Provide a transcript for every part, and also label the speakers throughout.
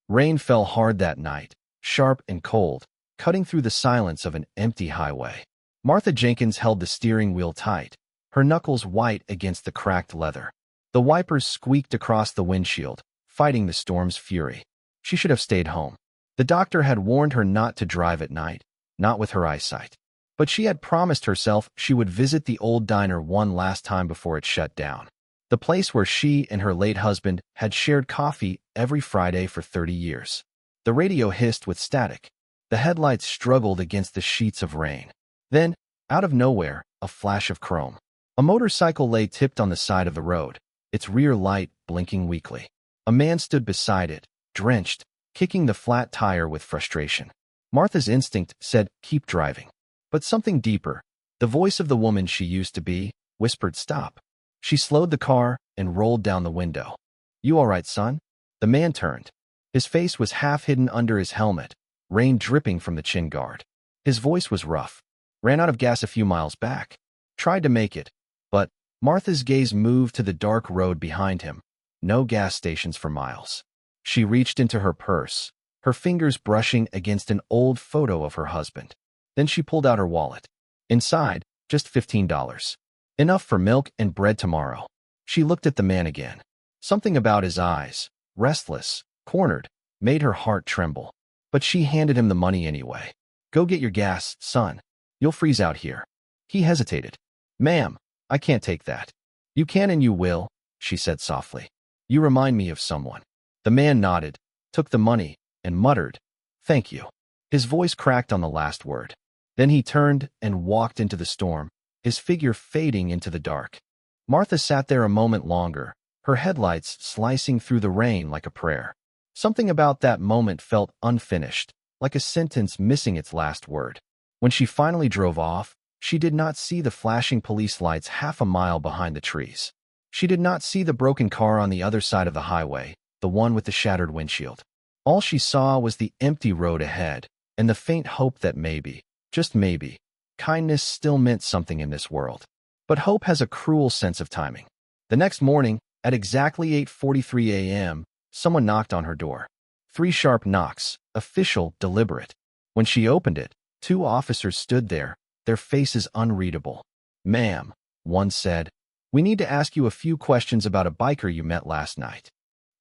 Speaker 1: Rain fell hard that night, sharp and cold, cutting through the silence of an empty highway. Martha Jenkins held the steering wheel tight, her knuckles white against the cracked leather. The wipers squeaked across the windshield, fighting the storm's fury. She should have stayed home. The doctor had warned her not to drive at night, not with her eyesight. But she had promised herself she would visit the old diner one last time before it shut down. The place where she and her late husband had shared coffee every Friday for 30 years. The radio hissed with static. The headlights struggled against the sheets of rain. Then, out of nowhere, a flash of chrome. A motorcycle lay tipped on the side of the road, its rear light blinking weakly. A man stood beside it, drenched, kicking the flat tire with frustration. Martha's instinct said, "Keep driving." But something deeper, the voice of the woman she used to be, whispered, "Stop." She slowed the car and rolled down the window. "You all right, son?" The man turned. His face was half hidden under his helmet, rain dripping from the chin guard. His voice was rough. "Ran out of gas a few miles back. Tried to make it, but..." Martha's gaze moved to the dark road behind him. No gas stations for miles. She reached into her purse, her fingers brushing against an old photo of her husband. Then she pulled out her wallet. Inside, just $15. Enough for milk and bread tomorrow. She looked at the man again. Something about his eyes, restless, cornered, made her heart tremble. But she handed him the money anyway. "Go get your gas, son. You'll freeze out here." He hesitated. "Ma'am, I can't take that." "You can and you will," she said softly. "You remind me of someone." The man nodded, took the money, and muttered, "Thank you." His voice cracked on the last word. Then he turned and walked into the storm, his figure fading into the dark. Martha sat there a moment longer, her headlights slicing through the rain like a prayer. Something about that moment felt unfinished, like a sentence missing its last word. When she finally drove off, she did not see the flashing police lights half a mile behind the trees. She did not see the broken car on the other side of the highway, the one with the shattered windshield. All she saw was the empty road ahead, and the faint hope that maybe, just maybe, kindness still meant something in this world. But hope has a cruel sense of timing. The next morning, at exactly 8:43 a.m., someone knocked on her door. 3 sharp knocks, official, deliberate. When she opened it, 2 officers stood there, their faces unreadable. "Ma'am," one said, "we need to ask you a few questions about a biker you met last night."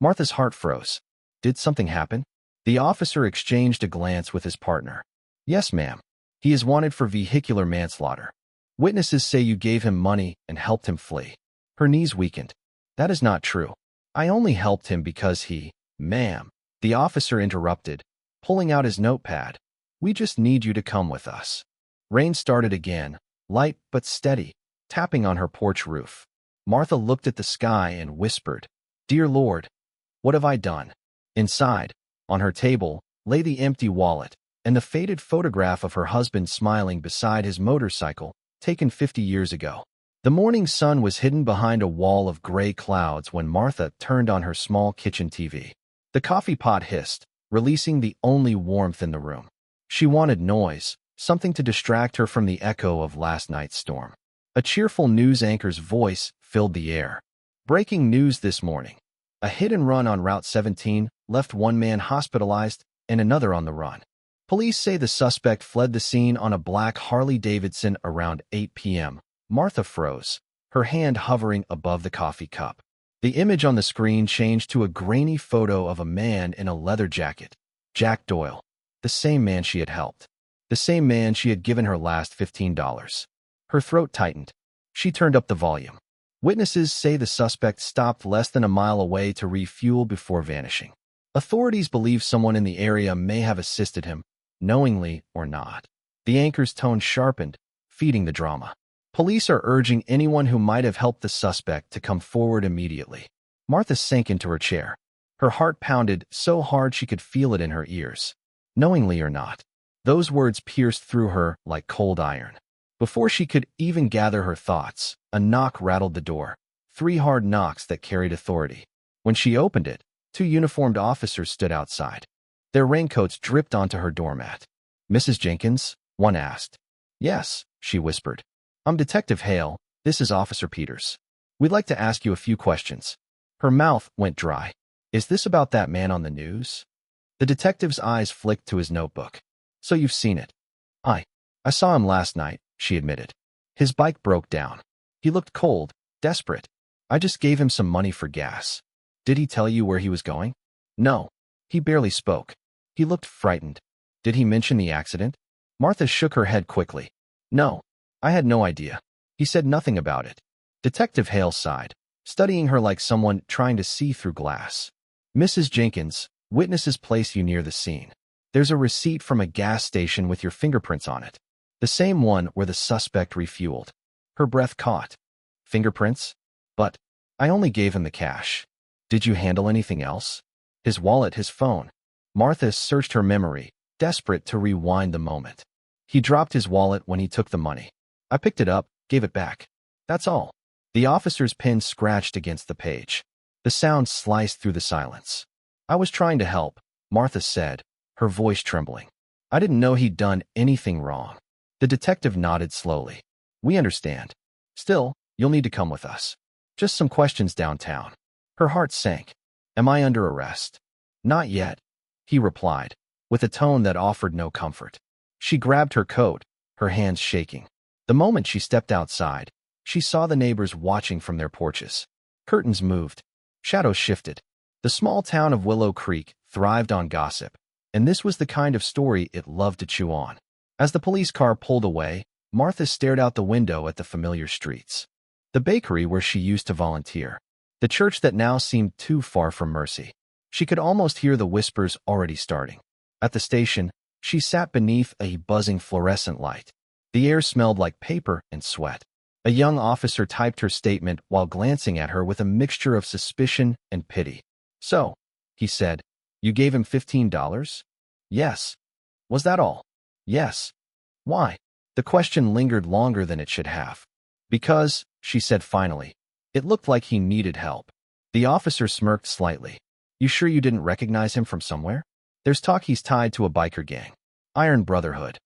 Speaker 1: Martha's heart froze. Did something happen? The officer exchanged a glance with his partner. "Yes, ma'am. He is wanted for vehicular manslaughter. Witnesses say you gave him money and helped him flee." Her knees weakened. "That is not true. I only helped him because he..." "Ma'am," the officer interrupted, pulling out his notepad. "We just need you to come with us." Rain started again, light but steady, tapping on her porch roof. Martha looked at the sky and whispered, "Dear Lord, what have I done?" Inside, on her table, lay the empty wallet and the faded photograph of her husband smiling beside his motorcycle, taken 50 years ago. The morning sun was hidden behind a wall of gray clouds when Martha turned on her small kitchen TV. The coffee pot hissed, releasing the only warmth in the room. She wanted noise, something to distract her from the echo of last night's storm. A cheerful news anchor's voice filled the air. "Breaking news this morning. A hit-and-run on Route 17 left 1 man hospitalized and another on the run. Police say the suspect fled the scene on a black Harley-Davidson around 8 p.m. Martha froze, her hand hovering above the coffee cup. The image on the screen changed to a grainy photo of a man in a leather jacket. Jack Doyle. The same man she had helped. The same man she had given her last $15. Her throat tightened. She turned up the volume. Witnesses say the suspect stopped less than a mile away to refuel before vanishing. Authorities believe someone in the area may have assisted him, knowingly or not. The anchor's tone sharpened, feeding the drama. Police are urging anyone who might have helped the suspect to come forward immediately. Martha sank into her chair. Her heart pounded so hard she could feel it in her ears. Knowingly or not. Those words pierced through her like cold iron. Before she could even gather her thoughts, a knock rattled the door. 3 hard knocks that carried authority. When she opened it, 2 uniformed officers stood outside. Their raincoats dripped onto her doormat. "Mrs. Jenkins?" one asked. "Yes," she whispered. "I'm Detective Hale. This is Officer Peters. We'd like to ask you a few questions." Her mouth went dry. "Is this about that man on the news?" The detective's eyes flicked to his notebook. So you've seen it. I saw him last night, she admitted. His bike broke down. He looked cold, desperate. I just gave him some money for gas. Did he tell you where he was going? No. He barely spoke. He looked frightened. Did he mention the accident? Martha shook her head quickly. No. I had no idea. He said nothing about it. Detective Hale sighed, studying her like someone trying to see through glass. Mrs. Jenkins, witnesses place you near the scene. There's a receipt from a gas station with your fingerprints on it. The same one where the suspect refueled. Her breath caught. Fingerprints? But I only gave him the cash. Did you handle anything else? His wallet, his phone. Martha searched her memory, desperate to rewind the moment. He dropped his wallet when he took the money. I picked it up, gave it back. That's all. The officer's pen scratched against the page. The sound sliced through the silence. I was trying to help, Martha said, her voice trembling. I didn't know he'd done anything wrong. The detective nodded slowly. We understand. Still, you'll need to come with us. Just some questions downtown. Her heart sank. Am I under arrest? Not yet, he replied, with a tone that offered no comfort. She grabbed her coat, her hands shaking. The moment she stepped outside, she saw the neighbors watching from their porches. Curtains moved. Shadows shifted. The small town of Willow Creek thrived on gossip, and this was the kind of story it loved to chew on. As the police car pulled away, Martha stared out the window at the familiar streets. The bakery where she used to volunteer. The church that now seemed too far from mercy. She could almost hear the whispers already starting. At the station, she sat beneath a buzzing fluorescent light. The air smelled like paper and sweat. A young officer typed her statement while glancing at her with a mixture of suspicion and pity. So, he said, you gave him $15? Yes. Was that all? Yes. Why? The question lingered longer than it should have. Because, she said finally, it looked like he needed help. The officer smirked slightly. You sure you didn't recognize him from somewhere? There's talk he's tied to a biker gang. Iron Brotherhood.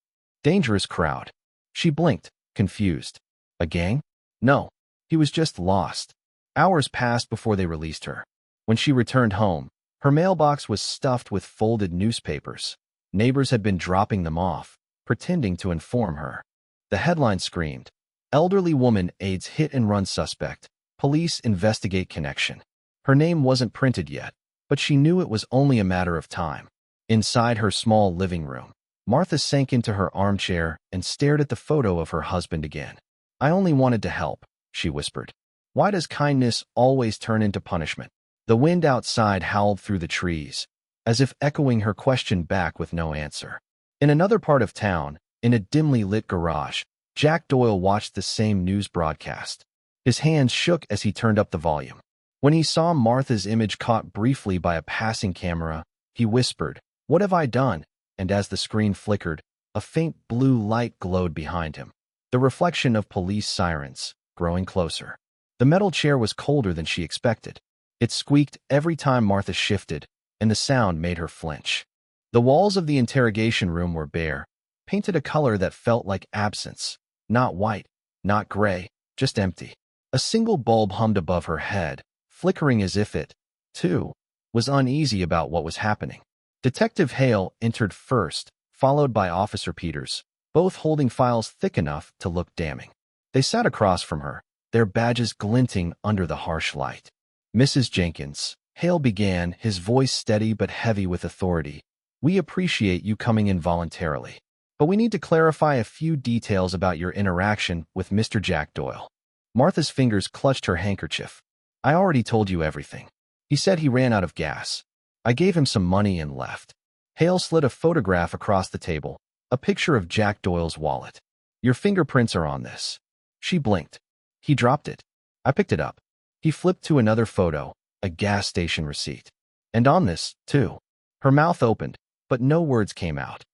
Speaker 1: Dangerous crowd. She blinked, confused. A gang? No. He was just lost. Hours passed before they released her. When she returned home, her mailbox was stuffed with folded newspapers. Neighbors had been dropping them off, pretending to inform her. The headline screamed, Elderly woman aids hit-and-run suspect. Police investigate connection. Her name wasn't printed yet, but she knew it was only a matter of time. Inside her small living room, Martha sank into her armchair and stared at the photo of her husband again. I only wanted to help, she whispered. Why does kindness always turn into punishment? The wind outside howled through the trees, as if echoing her question back with no answer. In another part of town, in a dimly lit garage, Jack Doyle watched the same news broadcast. His hands shook as he turned up the volume. When he saw Martha's image caught briefly by a passing camera, he whispered, What have I done? And as the screen flickered, a faint blue light glowed behind him. The reflection of police sirens, growing closer. The metal chair was colder than she expected. It squeaked every time Martha shifted, and the sound made her flinch. The walls of the interrogation room were bare, painted a color that felt like absence. Not white, not gray, just empty. A single bulb hummed above her head, flickering as if it, too, was uneasy about what was happening. Detective Hale entered first, followed by Officer Peters, both holding files thick enough to look damning. They sat across from her, their badges glinting under the harsh light. Mrs. Jenkins, Hale began, his voice steady but heavy with authority. We appreciate you coming in voluntarily, but we need to clarify a few details about your interaction with Mr. Jack Doyle. Martha's fingers clutched her handkerchief. I already told you everything. He said he ran out of gas. I gave him some money and left. Hale slid a photograph across the table, a picture of Jack Doyle's wallet. Your fingerprints are on this. She blinked. He dropped it. I picked it up. He flipped to another photo, a gas station receipt. And on this, too. Her mouth opened, but no words came out.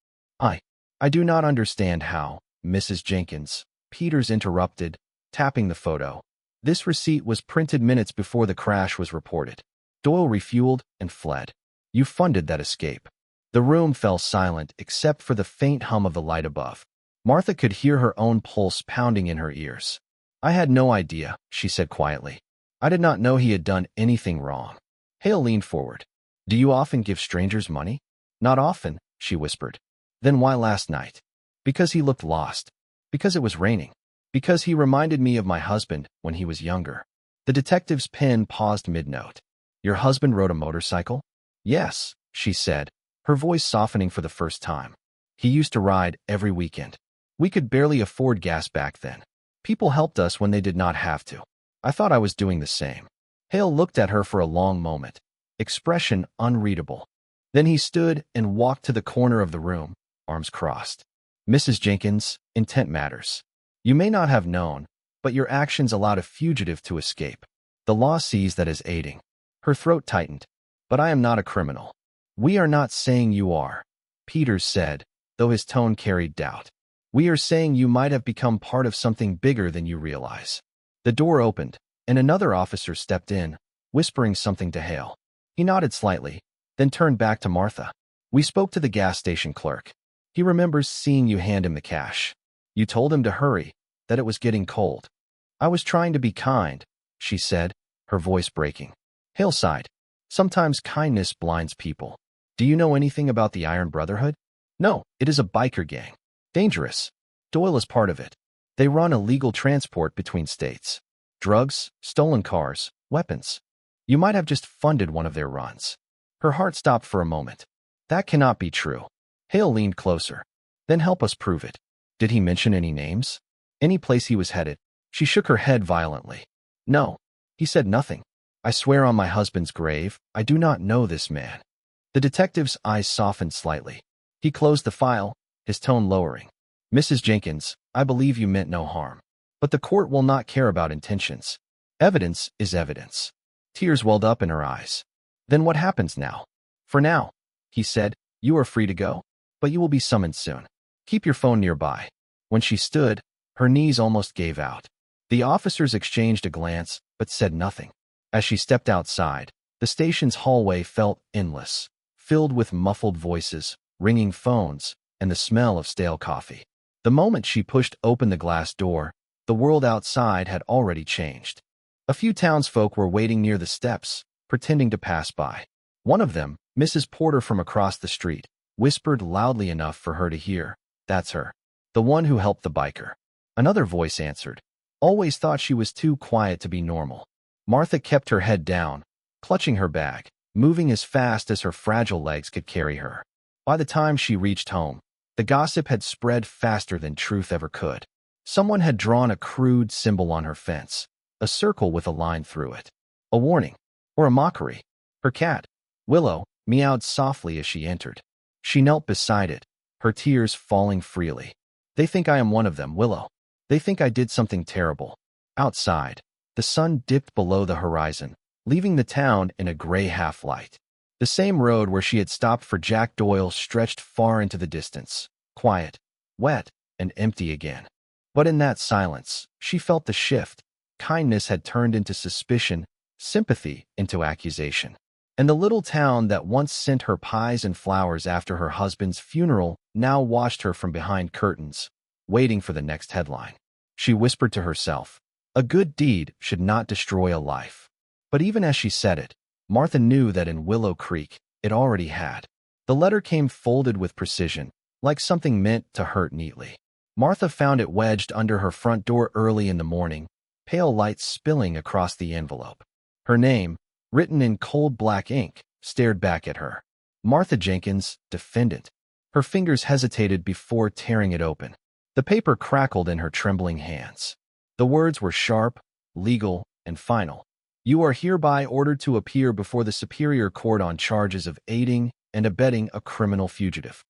Speaker 1: I do not understand how, Mrs. Jenkins, Peters interrupted, tapping the photo. This receipt was printed minutes before the crash was reported. Doyle refueled and fled. You funded that escape. The room fell silent except for the faint hum of the light above. Martha could hear her own pulse pounding in her ears. I had no idea, she said quietly. I did not know he had done anything wrong. Hale leaned forward. Do you often give strangers money? Not often, she whispered. Then why last night? Because he looked lost. Because it was raining. Because he reminded me of my husband when he was younger. The detective's pen paused mid-note. Your husband rode a motorcycle? Yes, she said, her voice softening for the first time. He used to ride every weekend. We could barely afford gas back then. People helped us when they did not have to. I thought I was doing the same. Hale looked at her for a long moment, expression unreadable. Then he stood and walked to the corner of the room, arms crossed. Mrs. Jenkins, intent matters. You may not have known, but your actions allowed a fugitive to escape. The law sees that as aiding. Her throat tightened. But I am not a criminal. We are not saying you are, Peters said, though his tone carried doubt. We are saying you might have become part of something bigger than you realize. The door opened, and another officer stepped in, whispering something to Hale. He nodded slightly, then turned back to Martha. We spoke to the gas station clerk. He remembers seeing you hand him the cash. You told him to hurry, that it was getting cold. I was trying to be kind, she said, her voice breaking. Hale sighed. Sometimes kindness blinds people. Do you know anything about the Iron Brotherhood? No, it is a biker gang. Dangerous. Doyle is part of it. They run illegal transport between states. Drugs, stolen cars, weapons. You might have just funded one of their runs. Her heart stopped for a moment. That cannot be true. Hale leaned closer. Then help us prove it. Did he mention any names? Any place he was headed? She shook her head violently. No. He said nothing. I swear on my husband's grave, I do not know this man. The detective's eyes softened slightly. He closed the file, his tone lowering. Mrs. Jenkins, I believe you meant no harm. But the court will not care about intentions. Evidence is evidence. Tears welled up in her eyes. Then what happens now? For now, he said, you are free to go, but you will be summoned soon. Keep your phone nearby. When she stood, her knees almost gave out. The officers exchanged a glance, but said nothing. As she stepped outside, the station's hallway felt endless, filled with muffled voices, ringing phones, and the smell of stale coffee. The moment she pushed open the glass door, the world outside had already changed. A few townsfolk were waiting near the steps, pretending to pass by. One of them, Mrs. Porter from across the street, whispered loudly enough for her to hear, "That's her. The one who helped the biker." Another voice answered, "Always thought she was too quiet to be normal." Martha kept her head down, clutching her bag, moving as fast as her fragile legs could carry her. By the time she reached home, the gossip had spread faster than truth ever could. Someone had drawn a crude symbol on her fence, a circle with a line through it. A warning, or a mockery. Her cat, Willow, meowed softly as she entered. She knelt beside it, her tears falling freely. They think I am one of them, Willow. They think I did something terrible. Outside, the sun dipped below the horizon, leaving the town in a gray half-light. The same road where she had stopped for Jack Doyle stretched far into the distance, quiet, wet, and empty again. But in that silence, she felt the shift. Kindness had turned into suspicion, sympathy into accusation. And the little town that once sent her pies and flowers after her husband's funeral now watched her from behind curtains, waiting for the next headline. She whispered to herself, a good deed should not destroy a life. But even as she said it, Martha knew that in Willow Creek, it already had. The letter came folded with precision, like something meant to hurt neatly. Martha found it wedged under her front door early in the morning, pale light spilling across the envelope. Her name, written in cold black ink, stared back at her. Martha Jenkins, defendant. Her fingers hesitated before tearing it open. The paper crackled in her trembling hands. The words were sharp, legal, and final. You are hereby ordered to appear before the Superior Court on charges of aiding and abetting a criminal fugitive.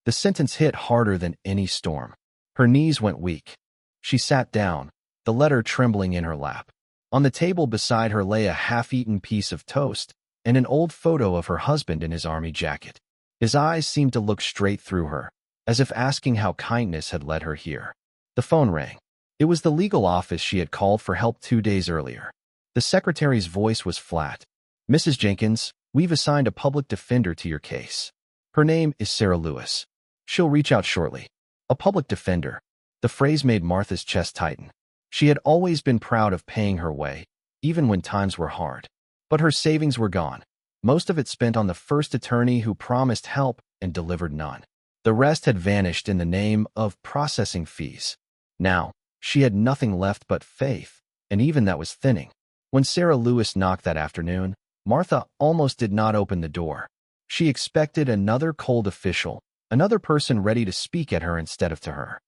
Speaker 1: The sentence hit harder than any storm. Her knees went weak. She sat down, the letter trembling in her lap. On the table beside her lay a half-eaten piece of toast and an old photo of her husband in his army jacket. His eyes seemed to look straight through her, as if asking how kindness had led her here. The phone rang. It was the legal office she had called for help 2 days earlier. The secretary's voice was flat. Mrs. Jenkins, we've assigned a public defender to your case. Her name is Sarah Lewis. She'll reach out shortly. A public defender. The phrase made Martha's chest tighten. She had always been proud of paying her way, even when times were hard. But her savings were gone. Most of it spent on the first attorney who promised help and delivered none. The rest had vanished in the name of processing fees. Now, she had nothing left but faith, and even that was thinning. When Sarah Lewis knocked that afternoon, Martha almost did not open the door. She expected another cold official, another person ready to speak at her instead of to her.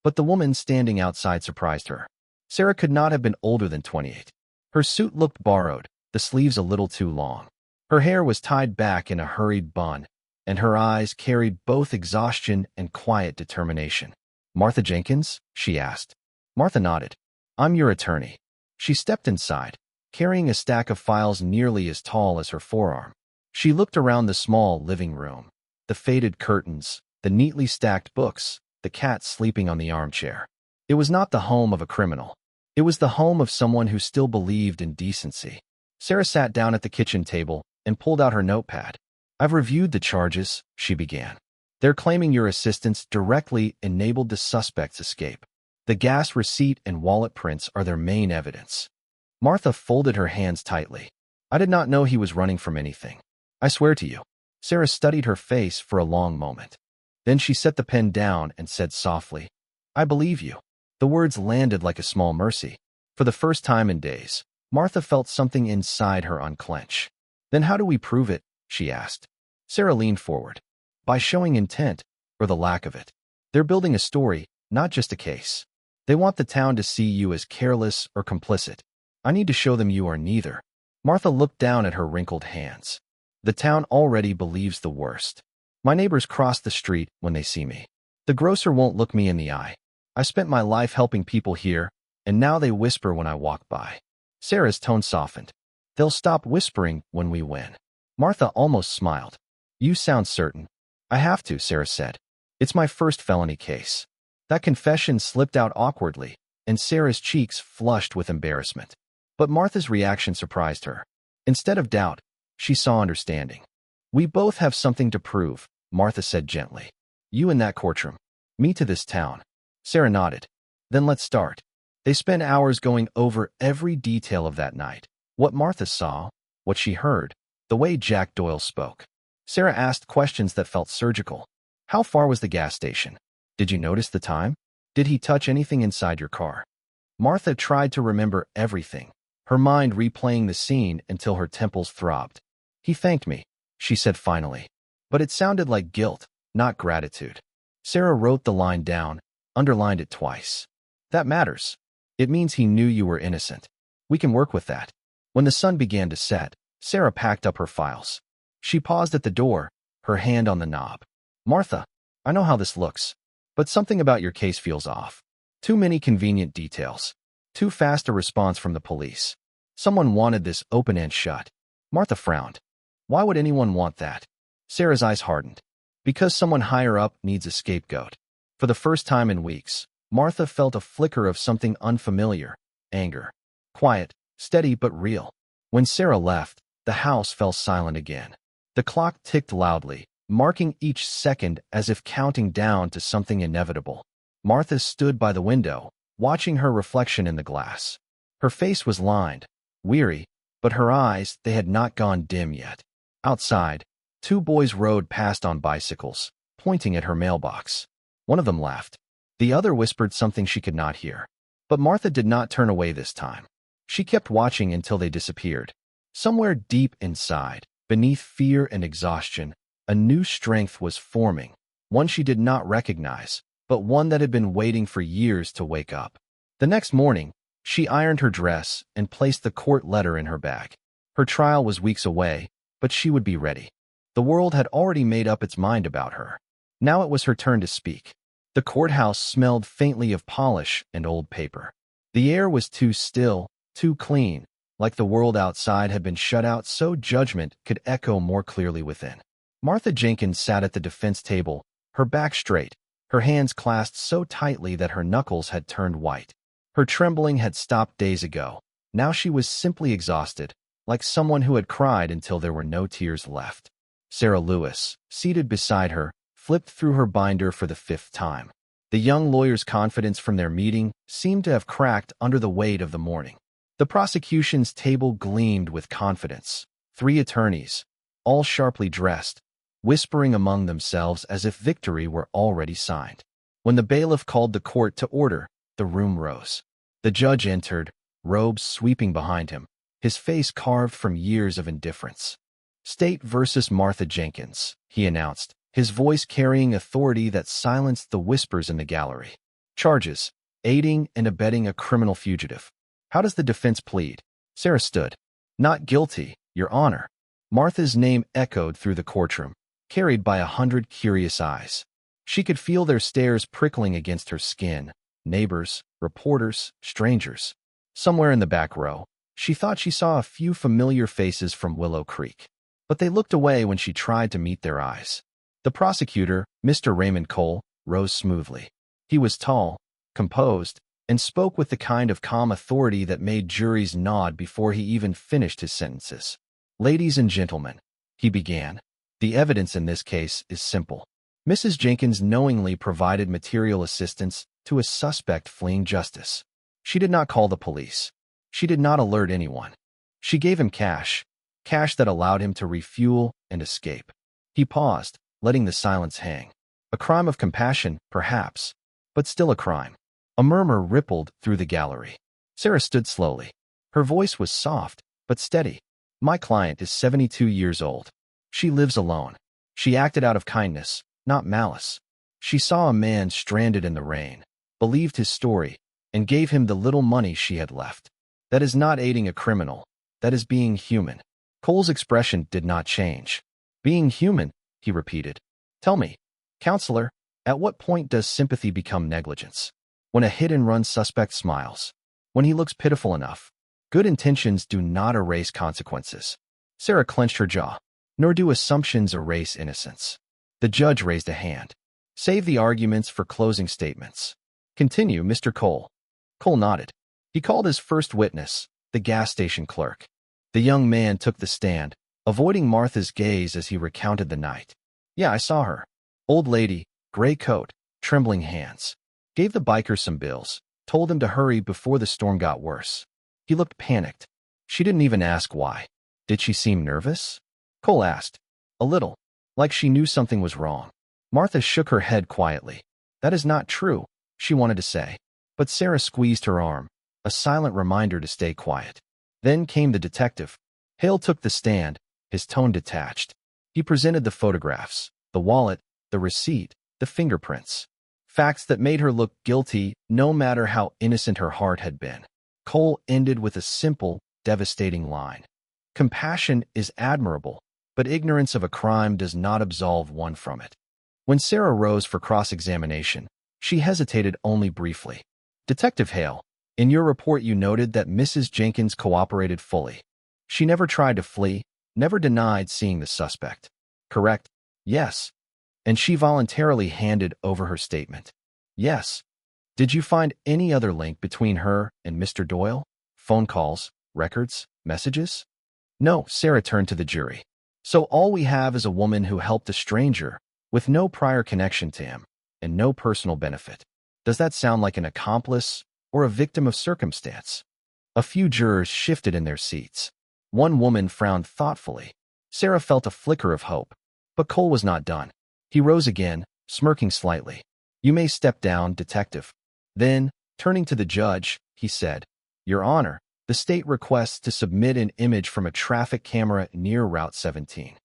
Speaker 1: But the woman standing outside surprised her. Sarah could not have been older than 28. Her suit looked borrowed, the sleeves a little too long. Her hair was tied back in a hurried bun, and her eyes carried both exhaustion and quiet determination. "Martha Jenkins?" she asked. Martha nodded. "I'm your attorney." She stepped inside, carrying a stack of files nearly as tall as her forearm. She looked around the small living room, the faded curtains, the neatly stacked books, the cat sleeping on the armchair. It was not the home of a criminal. It was the home of someone who still believed in decency. Sarah sat down at the kitchen table and pulled out her notepad. "I've reviewed the charges," she began. "They're claiming your assistance directly enabled the suspect's escape. The gas receipt and wallet prints are their main evidence." Martha folded her hands tightly. "I did not know he was running from anything. I swear to you." Sarah studied her face for a long moment. Then she set the pen down and said softly, "I believe you." The words landed like a small mercy. For the first time in days, Martha felt something inside her unclench. "Then how do we prove it?" she asked. Sarah leaned forward. "By showing intent, or the lack of it. They're building a story, not just a case. They want the town to see you as careless or complicit. I need to show them you are neither." Martha looked down at her wrinkled hands. "The town already believes the worst. My neighbors cross the street when they see me. The grocer won't look me in the eye. I spent my life helping people here, and now they whisper when I walk by." Sarah's tone softened. "They'll stop whispering when we win." Martha almost smiled. "You sound certain." "I have to," Sarah said. "It's my first felony case." That confession slipped out awkwardly, and Sarah's cheeks flushed with embarrassment. But Martha's reaction surprised her. Instead of doubt, she saw understanding. "We both have something to prove," Martha said gently. "You in that courtroom. Me to this town." Sarah nodded. "Then let's start." They spent hours going over every detail of that night. What Martha saw, what she heard, the way Jack Doyle spoke. Sarah asked questions that felt surgical. How far was the gas station? Did you notice the time? Did he touch anything inside your car? Martha tried to remember everything, her mind replaying the scene until her temples throbbed. "He thanked me," she said finally. But it sounded like guilt, not gratitude. Sarah wrote the line down, underlined it twice. "That matters. It means he knew you were innocent. We can work with that." When the sun began to set, Sarah packed up her files. She paused at the door, her hand on the knob. "Martha, I know how this looks, but something about your case feels off. Too many convenient details. Too fast a response from the police. Someone wanted this open and shut." Martha frowned. "Why would anyone want that?" Sarah's eyes hardened. "Because someone higher up needs a scapegoat." For the first time in weeks, Martha felt a flicker of something unfamiliar, anger. Quiet, steady but real. When Sarah left, the house fell silent again. The clock ticked loudly, marking each second as if counting down to something inevitable. Martha stood by the window, watching her reflection in the glass. Her face was lined, weary, but her eyes, they had not gone dim yet. Outside, two boys rode past on bicycles, pointing at her mailbox. One of them laughed. The other whispered something she could not hear. But Martha did not turn away this time. She kept watching until they disappeared. Somewhere deep inside, beneath fear and exhaustion, a new strength was forming, one she did not recognize, but one that had been waiting for years to wake up. The next morning, she ironed her dress and placed the court letter in her bag. Her trial was weeks away, but she would be ready. The world had already made up its mind about her. Now it was her turn to speak. The courthouse smelled faintly of polish and old paper. The air was too still, too clean, like the world outside had been shut out so judgment could echo more clearly within. Martha Jenkins sat at the defense table, her back straight, her hands clasped so tightly that her knuckles had turned white. Her trembling had stopped days ago. Now she was simply exhausted, like someone who had cried until there were no tears left. Sarah Lewis, seated beside her, flipped through her binder for the 5th time. The young lawyer's confidence from their meeting seemed to have cracked under the weight of the morning. The prosecution's table gleamed with confidence. 3 attorneys, all sharply dressed, whispering among themselves as if victory were already signed. When the bailiff called the court to order, the room rose. The judge entered, robes sweeping behind him, his face carved from years of indifference. "State versus Martha Jenkins," he announced, his voice carrying authority that silenced the whispers in the gallery. "Charges: aiding and abetting a criminal fugitive." "How does the defense plead?" Sarah stood. "Not guilty, Your Honor." Martha's name echoed through the courtroom, carried by 100 curious eyes. She could feel their stares prickling against her skin. Neighbors, reporters, strangers. Somewhere in the back row, she thought she saw a few familiar faces from Willow Creek. But they looked away when she tried to meet their eyes. The prosecutor, Mr. Raymond Cole, rose smoothly. He was tall, composed, and spoke with the kind of calm authority that made juries nod before he even finished his sentences. "Ladies and gentlemen," he began, "the evidence in this case is simple. Mrs. Jenkins knowingly provided material assistance to a suspect fleeing justice. She did not call the police. She did not alert anyone. She gave him cash that allowed him to refuel and escape." He paused, letting the silence hang. A crime of compassion, perhaps, but still a crime. A murmur rippled through the gallery. Sarah stood slowly. Her voice was soft, but steady. "My client is 72 years old. She lives alone. She acted out of kindness, not malice. She saw a man stranded in the rain, believed his story, and gave him the little money she had left. That is not aiding a criminal. That is being human." Cole's expression did not change. "Being human," he repeated. "Tell me, counselor, at what point does sympathy become negligence? When a hit-and-run suspect smiles? When he looks pitiful enough? Good intentions do not erase consequences." Sarah clenched her jaw. "Nor do assumptions erase innocence." The judge raised a hand. "Save the arguments for closing statements. Continue, Mr. Cole." Cole nodded. He called his first witness, the gas station clerk. The young man took the stand, avoiding Martha's gaze as he recounted the night. "Yeah, I saw her. Old lady, gray coat, trembling hands. Gave the biker some bills, told him to hurry before the storm got worse. He looked panicked. She didn't even ask why. Did she seem nervous?" Cole asked. "A little, like she knew something was wrong." Martha shook her head quietly. "That is not true," she wanted to say. But Sarah squeezed her arm, a silent reminder to stay quiet. Then came the detective. Hale took the stand, his tone detached. He presented the photographs, the wallet, the receipt, the fingerprints. Facts that made her look guilty no matter how innocent her heart had been. Cole ended with a simple, devastating line. "Compassion is admirable, but ignorance of a crime does not absolve one from it." When Sarah rose for cross-examination, she hesitated only briefly. "Detective Hale, in your report you noted that Mrs. Jenkins cooperated fully. She never tried to flee, never denied seeing the suspect. Correct?" "Yes." "And she voluntarily handed over her statement." "Yes." "Did you find any other link between her and Mr. Doyle? Phone calls, records, messages?" "No." Sarah turned to the jury. "So all we have is a woman who helped a stranger with no prior connection to him and no personal benefit. Does that sound like an accomplice or a victim of circumstance?" A few jurors shifted in their seats. One woman frowned thoughtfully. Sarah felt a flicker of hope. But Cole was not done. He rose again, smirking slightly. "You may step down, detective." Then, turning to the judge, he said, "Your Honor, the state requests to submit an image from a traffic camera near Route 17.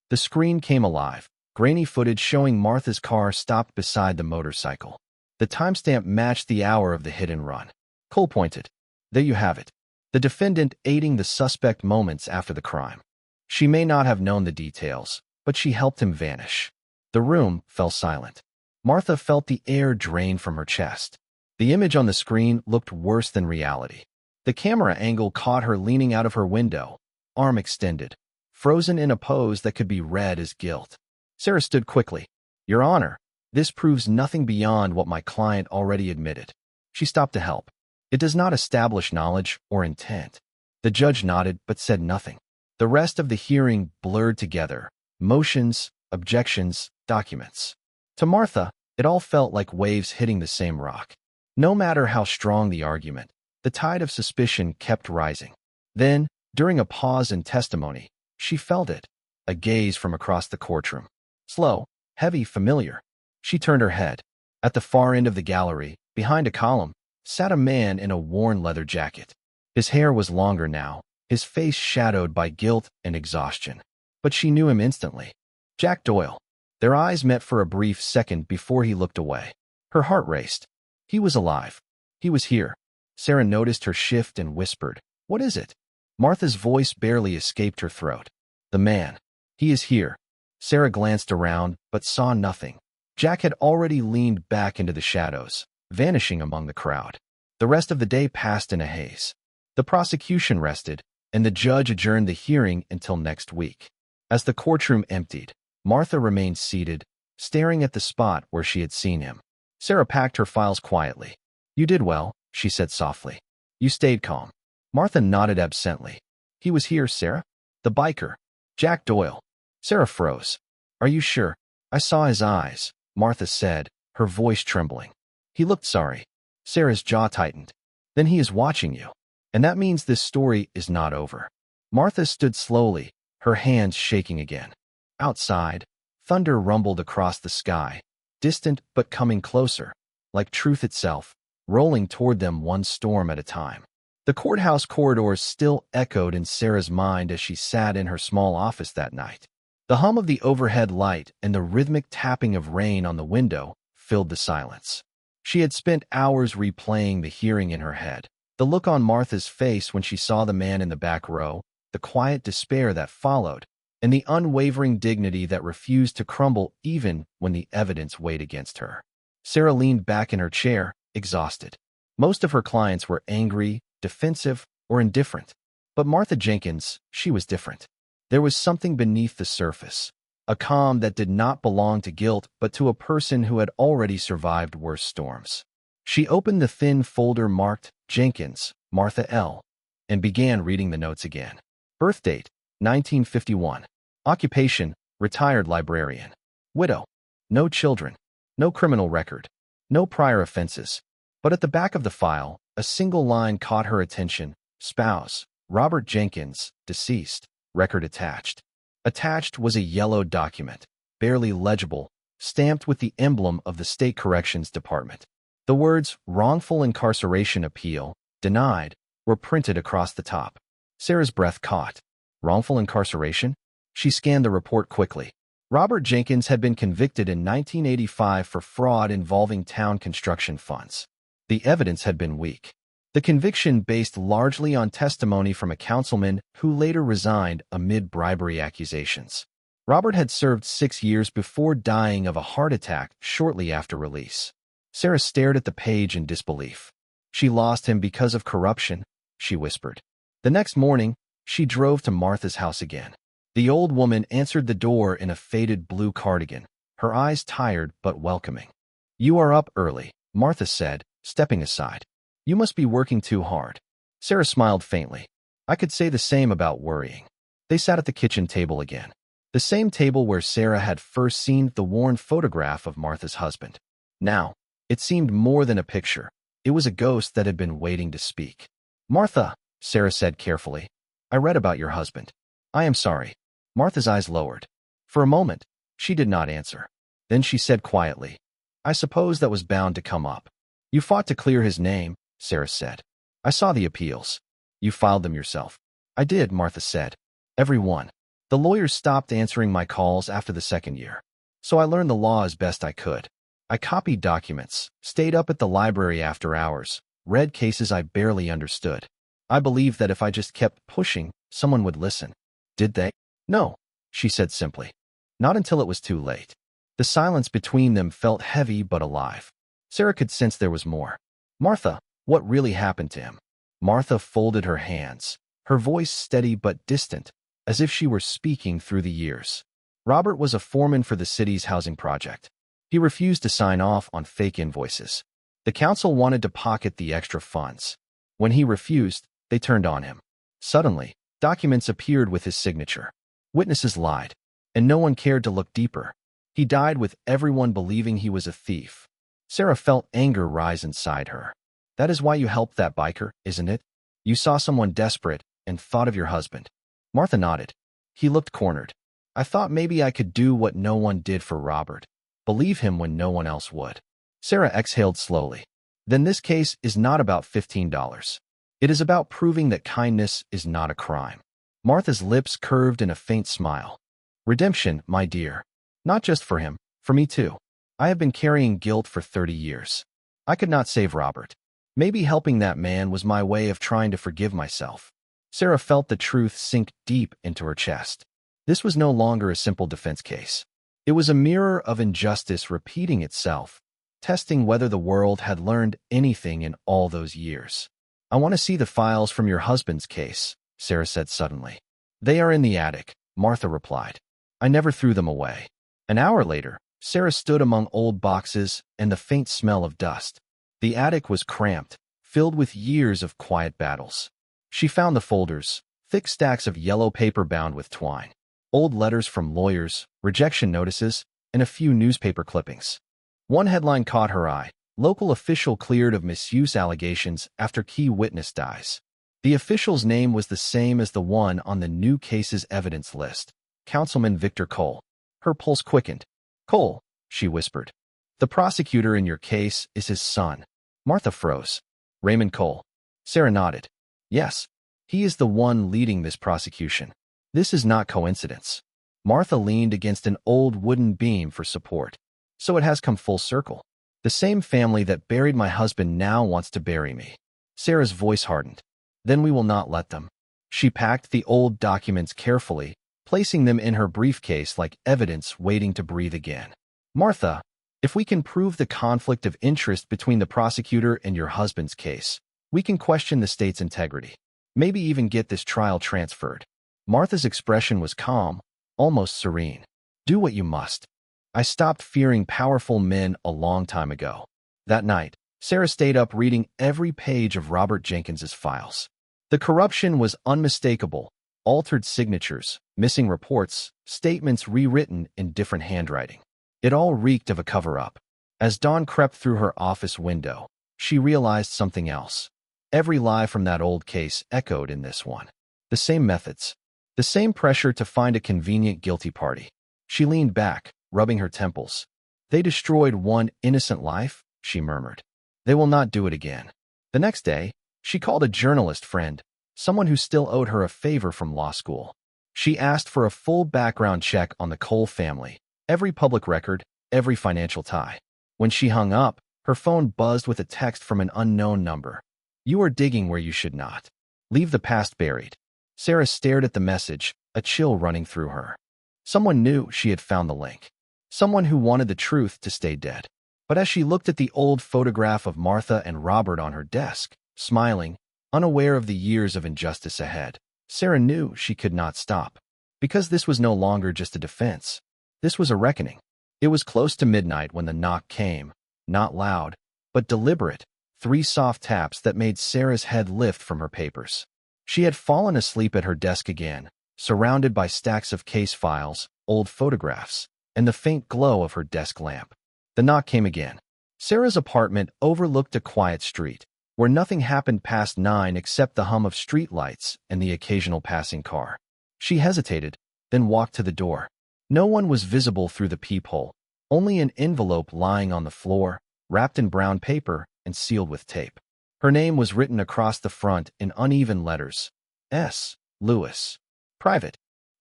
Speaker 1: The screen came alive, grainy footage showing Martha's car stopped beside the motorcycle. The timestamp matched the hour of the hit-and-run. Cole pointed. "There you have it. The defendant aiding the suspect moments after the crime. She may not have known the details, but she helped him vanish." The room fell silent. Martha felt the air drain from her chest. The image on the screen looked worse than reality. The camera angle caught her leaning out of her window, arm extended, frozen in a pose that could be read as guilt. Sarah stood quickly. "Your Honor, this proves nothing beyond what my client already admitted." She stopped to help. "It does not establish knowledge or intent." The judge nodded but said nothing. The rest of the hearing blurred together. Motions, objections, documents. To Martha, it all felt like waves hitting the same rock. No matter how strong the argument, the tide of suspicion kept rising. Then, during a pause in testimony, she felt it, a gaze from across the courtroom. Slow, heavy, familiar. She turned her head. At the far end of the gallery, behind a column, sat a man in a worn leather jacket. His hair was longer now, his face shadowed by guilt and exhaustion. But she knew him instantly. Jack Doyle. Their eyes met for a brief second before he looked away. Her heart raced. He was alive. He was here. Sarah noticed her shift and whispered, "What is it?" Martha's voice barely escaped her throat. "The man. He is here." Sarah glanced around, but saw nothing. Jack had already leaned back into the shadows, vanishing among the crowd. The rest of the day passed in a haze. The prosecution rested, and the judge adjourned the hearing until next week. As the courtroom emptied, Martha remained seated, staring at the spot where she had seen him. Sarah packed her files quietly. "You did well," she said softly. "You stayed calm." Martha nodded absently. "He was here, Sarah?" "The biker. Jack Doyle." Sarah froze. "Are you sure?" "I saw his eyes," Martha said, her voice trembling. "He looked sorry." Sarah's jaw tightened. "Then he is watching you. And that means this story is not over." Martha stood slowly, her hands shaking again. Outside, thunder rumbled across the sky, distant but coming closer, like truth itself, rolling toward them one storm at a time. The courthouse corridors still echoed in Sarah's mind as she sat in her small office that night. The hum of the overhead light and the rhythmic tapping of rain on the window filled the silence. She had spent hours replaying the hearing in her head. The look on Martha's face when she saw the man in the back row, the quiet despair that followed, and the unwavering dignity that refused to crumble even when the evidence weighed against her. Sarah leaned back in her chair, exhausted. Most of her clients were angry, defensive, or indifferent. But Martha Jenkins, she was different. There was something beneath the surface, a calm that did not belong to guilt but to a person who had already survived worse storms. She opened the thin folder marked Jenkins, Martha L., and began reading the notes again. Birth date, 1951. Occupation, retired librarian. Widow. No children. No criminal record. No prior offenses. But at the back of the file, a single line caught her attention. Spouse, Robert Jenkins, deceased. Record attached. Attached was a yellow document, barely legible, stamped with the emblem of the State Corrections Department. The words wrongful incarceration appeal, denied, were printed across the top. Sarah's breath caught. Wrongful incarceration? She scanned the report quickly. Robert Jenkins had been convicted in 1985 for fraud involving town construction funds. The evidence had been weak. The conviction based largely on testimony from a councilman who later resigned amid bribery accusations. Robert had served 6 years before dying of a heart attack shortly after release. Sarah stared at the page in disbelief. "She lost him because of corruption," she whispered. The next morning, she drove to Martha's house again. The old woman answered the door in a faded blue cardigan, her eyes tired but welcoming. "You are up early," Martha said, stepping aside. "You must be working too hard." Sarah smiled faintly. "I could say the same about worrying." They sat at the kitchen table again. The same table where Sarah had first seen the worn photograph of Martha's husband. Now, it seemed more than a picture. It was a ghost that had been waiting to speak. "Martha," Sarah said carefully, "I read about your husband. I am sorry." Martha's eyes lowered. For a moment, she did not answer. Then she said quietly, "I suppose that was bound to come up." "You fought to clear his name," Sarah said. "I saw the appeals." "You filed them yourself." "I did," Martha said. "Every one." "The lawyers stopped answering my calls after the second year. So I learned the law as best I could. I copied documents, stayed up at the library after hours, read cases I barely understood. I believed that if I just kept pushing, someone would listen." "Did they?" "No," she said simply. "Not until it was too late." The silence between them felt heavy but alive. Sarah could sense there was more. "Martha, what really happened to him?" Martha folded her hands, her voice steady but distant, as if she were speaking through the years. "Robert was a foreman for the city's housing project. He refused to sign off on fake invoices. The council wanted to pocket the extra funds. When he refused, they turned on him. Suddenly, documents appeared with his signature. Witnesses lied, and no one cared to look deeper. He died with everyone believing he was a thief." Sarah felt anger rise inside her. "That is why you helped that biker, isn't it? You saw someone desperate and thought of your husband." Martha nodded. He looked cornered. I thought maybe I could do what no one did for Robert. Believe him when no one else would. Sarah exhaled slowly. Then this case is not about $15. It is about proving that kindness is not a crime. Martha's lips curved in a faint smile. Redemption, my dear. Not just for him, for me too. I have been carrying guilt for 30 years. I could not save Robert. Maybe helping that man was my way of trying to forgive myself. Sarah felt the truth sink deep into her chest. This was no longer a simple defense case. It was a mirror of injustice repeating itself, testing whether the world had learned anything in all those years. I want to see the files from your husband's case, Sarah said suddenly. They are in the attic, Martha replied. I never threw them away. An hour later, Sarah stood among old boxes and the faint smell of dust. The attic was cramped, filled with years of quiet battles. She found the folders, thick stacks of yellow paper bound with twine, old letters from lawyers, rejection notices, and a few newspaper clippings. One headline caught her eye: local official cleared of misuse allegations after key witness dies. The official's name was the same as the one on the new case's evidence list: Councilman Victor Cole. Her pulse quickened. Cole, she whispered. The prosecutor in your case is his son. Martha froze. Raymond Cole. Sarah nodded. Yes, he is the one leading this prosecution. This is not coincidence. Martha leaned against an old wooden beam for support. So it has come full circle. The same family that buried my husband now wants to bury me. Sarah's voice hardened. Then we will not let them. She packed the old documents carefully, placing them in her briefcase like evidence waiting to breathe again. Martha, if we can prove the conflict of interest between the prosecutor and your husband's case, we can question the state's integrity. Maybe even get this trial transferred. Martha's expression was calm, almost serene. Do what you must. I stopped fearing powerful men a long time ago. That night, Sarah stayed up reading every page of Robert Jenkins's files. The corruption was unmistakable: altered signatures, missing reports, statements rewritten in different handwriting. It all reeked of a cover-up. As dawn crept through her office window, she realized something else. Every lie from that old case echoed in this one. The same methods. The same pressure to find a convenient guilty party. She leaned back, rubbing her temples. They destroyed one innocent life, she murmured. They will not do it again. The next day, she called a journalist friend, someone who still owed her a favor from law school. She asked for a full background check on the Cole family, every public record, every financial tie. When she hung up, her phone buzzed with a text from an unknown number. You are digging where you should not. Leave the past buried. Sarah stared at the message, a chill running through her. Someone knew she had found the link. Someone who wanted the truth to stay dead. But as she looked at the old photograph of Martha and Robert on her desk, smiling, unaware of the years of injustice ahead, Sarah knew she could not stop. Because this was no longer just a defense. This was a reckoning. It was close to midnight when the knock came, not loud, but deliberate, 3 soft taps that made Sarah's head lift from her papers. She had fallen asleep at her desk again, surrounded by stacks of case files, old photographs, and the faint glow of her desk lamp. The knock came again. Sarah's apartment overlooked a quiet street, where nothing happened past 9 except the hum of streetlights and the occasional passing car. She hesitated, then walked to the door. No one was visible through the peephole, only an envelope lying on the floor, wrapped in brown paper and sealed with tape. Her name was written across the front in uneven letters. S. Lewis. Private.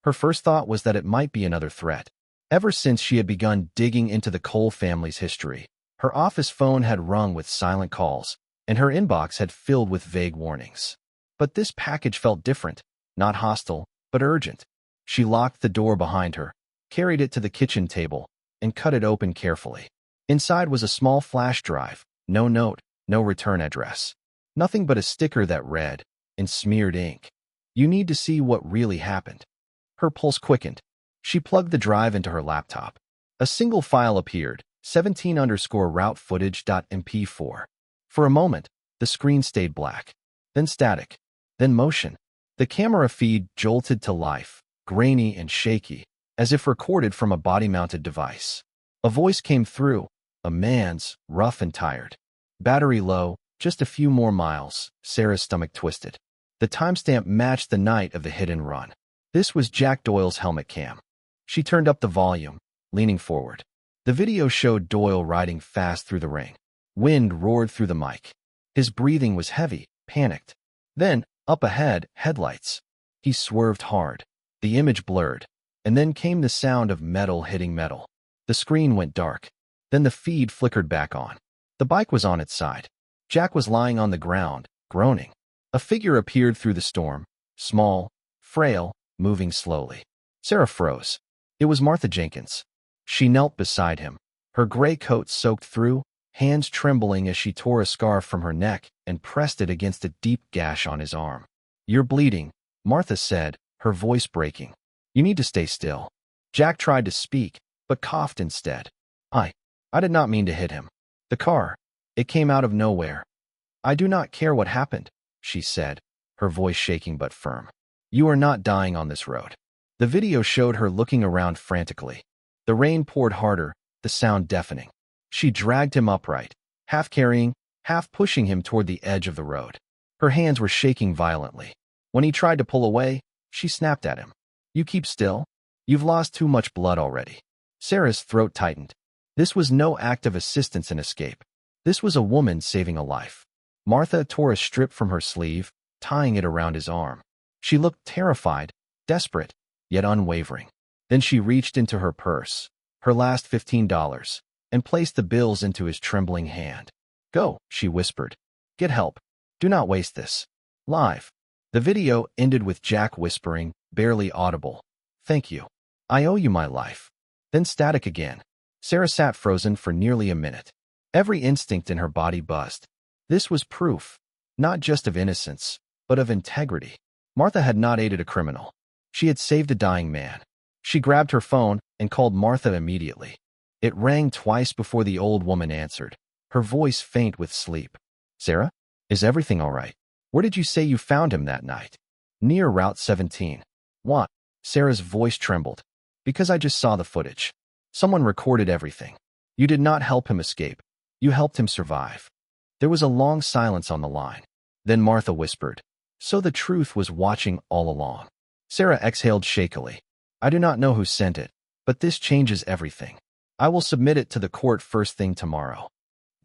Speaker 1: Her first thought was that it might be another threat. Ever since she had begun digging into the Cole family's history, her office phone had rung with silent calls, and her inbox had filled with vague warnings. But this package felt different, not hostile, but urgent. She locked the door behind her, carried it to the kitchen table, and cut it open carefully. Inside was a small flash drive, no note, no return address. Nothing but a sticker that read, in smeared ink, "You need to see what really happened." Her pulse quickened. She plugged the drive into her laptop. A single file appeared, 17_route footage.mp4. For a moment, the screen stayed black, then static, then motion. The camera feed jolted to life, grainy and shaky, as if recorded from a body-mounted device. A voice came through, a man's, rough and tired. Battery low, just a few more miles. Sarah's stomach twisted. The timestamp matched the night of the hit and run. This was Jack Doyle's helmet cam. She turned up the volume, leaning forward. The video showed Doyle riding fast through the rain. Wind roared through the mic. His breathing was heavy, panicked. Then, up ahead, headlights. He swerved hard. The image blurred, and then came the sound of metal hitting metal. The screen went dark. Then the feed flickered back on. The bike was on its side. Jack was lying on the ground, groaning. A figure appeared through the storm, small, frail, moving slowly. Sarah froze. It was Martha Jenkins. She knelt beside him, her gray coat soaked through, hands trembling as she tore a scarf from her neck and pressed it against a deep gash on his arm. "You're bleeding," Martha said, her voice breaking. "You need to stay still." Jack tried to speak, but coughed instead. I did not mean to hit him. The car, it came out of nowhere." "I do not care what happened," she said, her voice shaking but firm. "You are not dying on this road." The video showed her looking around frantically. The rain poured harder, the sound deafening. She dragged him upright, half carrying, half pushing him toward the edge of the road. Her hands were shaking violently. When he tried to pull away, she snapped at him. "You keep still? You've lost too much blood already." Sarah's throat tightened. This was no act of assistance and escape. This was a woman saving a life. Martha tore a strip from her sleeve, tying it around his arm. She looked terrified, desperate, yet unwavering. Then she reached into her purse, her last $15, and placed the bills into his trembling hand. "Go," she whispered. "Get help. Do not waste this." Live. The video ended with Jack whispering, barely audible, "Thank you. I owe you my life." Then static again. Sarah sat frozen for nearly a minute. Every instinct in her body buzzed. This was proof, not just of innocence, but of integrity. Martha had not aided a criminal. She had saved a dying man. She grabbed her phone and called Martha immediately. It rang twice before the old woman answered, her voice faint with sleep. "Sarah? Is everything all right? Where did you say you found him that night?" "Near Route 17. "What?" Sarah's voice trembled. "Because I just saw the footage. Someone recorded everything. You did not help him escape. You helped him survive." There was a long silence on the line. Then Martha whispered, "So the truth was watching all along." Sarah exhaled shakily. "I do not know who sent it, but this changes everything. I will submit it to the court first thing tomorrow."